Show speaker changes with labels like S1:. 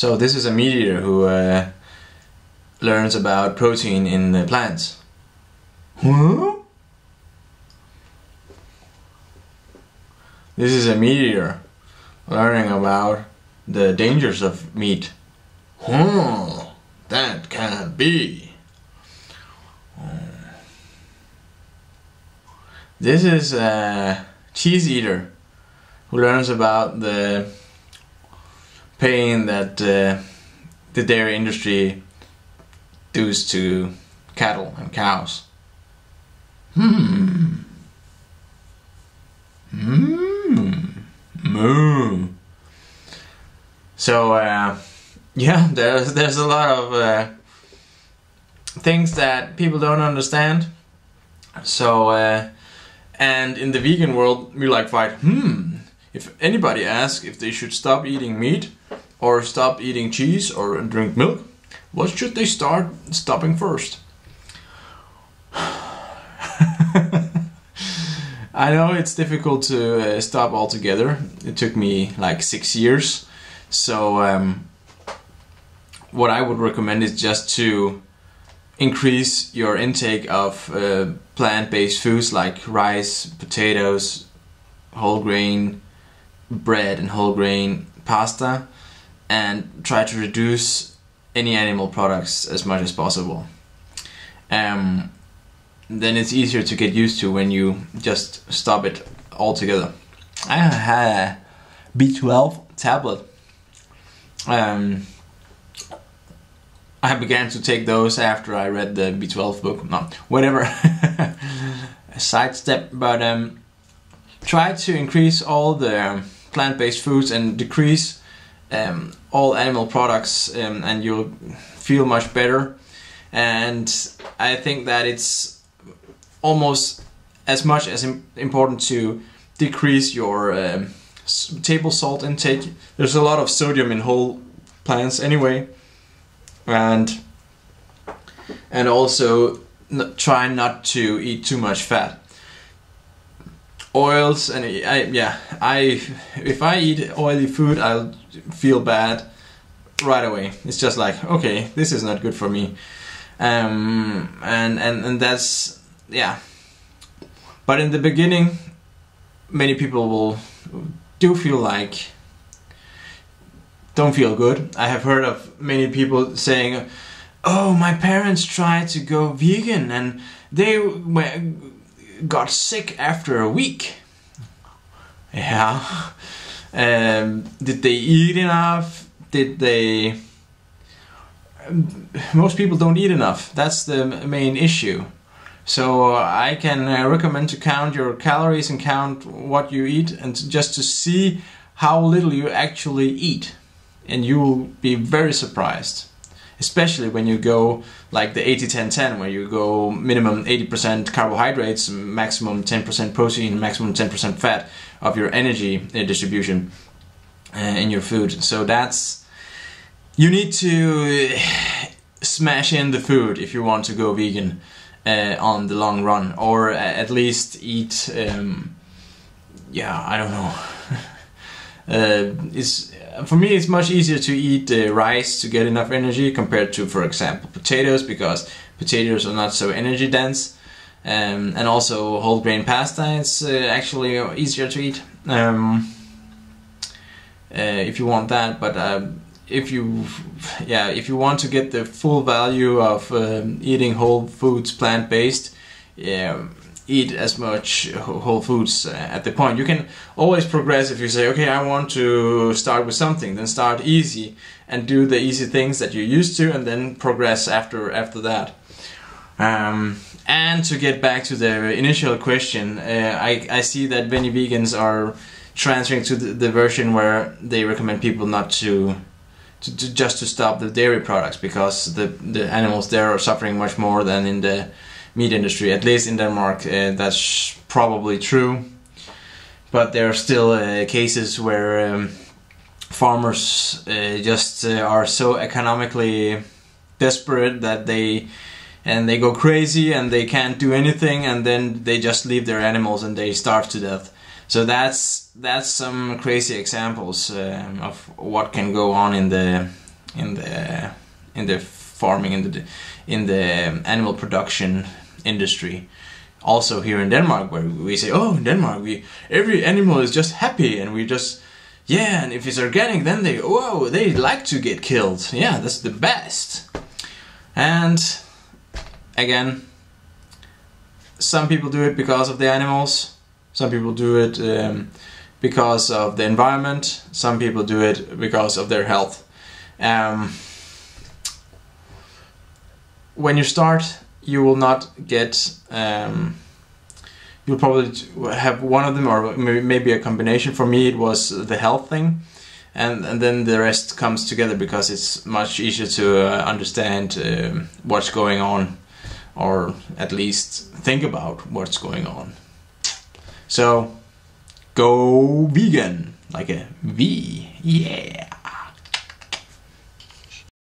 S1: So this is a meat eater who learns about protein in the plants. Huh? This is a meat eater learning about the dangers of meat. Huh? That can't be. This is a cheese eater who learns about the pain that the dairy industry does to cattle and cows. Moo. So yeah, there's a lot of things that people don't understand. So and in the vegan world, we like fight. If anybody asks if they should stop eating meat or stop eating cheese or drink milk, what should they stopping first? I know it's difficult to stop altogether. It took me like 6 years. So what I would recommend is just to increase your intake of plant-based foods like rice, potatoes, whole grain bread and whole grain pasta, and try to reduce any animal products as much as possible. Then it's easier to get used to when you just stop it altogether. I had a B12 tablet. I began to take those after I read the B12 book. No, whatever. Sidestep, but try to increase all the plant-based foods and decrease all animal products, and you'll feel much better. And I think that it's almost as much as important to decrease your table salt intake. There's a lot of sodium in whole plants anyway, and also try not to eat too much fat. Oils, and if I eat oily food, I'll feel bad right away. It's just like, okay, this is not good for me, and that's, yeah. But in the beginning, many people don't feel good. I have heard of many people saying, oh, my parents tried to go vegan and they got sick after a week. Yeah. Did they eat enough? Most people don't eat enough. That's the main issue. So I can recommend to count your calories and count what you eat, and just to see how little you actually eat. And you will be very surprised. Especially when you go like the 80-10-10, where you go minimum 80% carbohydrates, maximum 10% protein, maximum 10% fat of your energy distribution in your food. So you need to smash in the food if you want to go vegan on the long run, or at least eat, I don't know. For me, it's much easier to eat rice to get enough energy compared to, for example, potatoes, because potatoes are not so energy dense, and also whole grain pasta. It's actually easier to eat if you want that. But if you want to get the full value of eating whole foods, plant-based, eat as much whole foods at the point. You can always progress if you say, okay, I want to start with something, then start easy and do the easy things that you're used to, and then progress after that. And to get back to the initial question, I see that many vegans are transferring to the version where they recommend people not to stop the dairy products, because the animals there are suffering much more than in the meat industry. At least in Denmark, that's probably true. But there are still cases where farmers just are so economically desperate that they go crazy and they can't do anything, and then they just leave their animals and they starve to death. So that's some crazy examples of what can go on in the the farming, in the animal production industry. Also here in Denmark, where we say, oh, in Denmark every animal is just happy, and we just, yeah, and if it's organic, then they like to get killed. Yeah, that's the best. And again, some people do it because of the animals, some people do it because of the environment, some people do it because of their health. When you start, you will not get, you'll probably have one of them, or maybe a combination. For me it was the health thing, and then the rest comes together, because it's much easier to understand what's going on, or at least think about what's going on. So go vegan, like a V, yeah.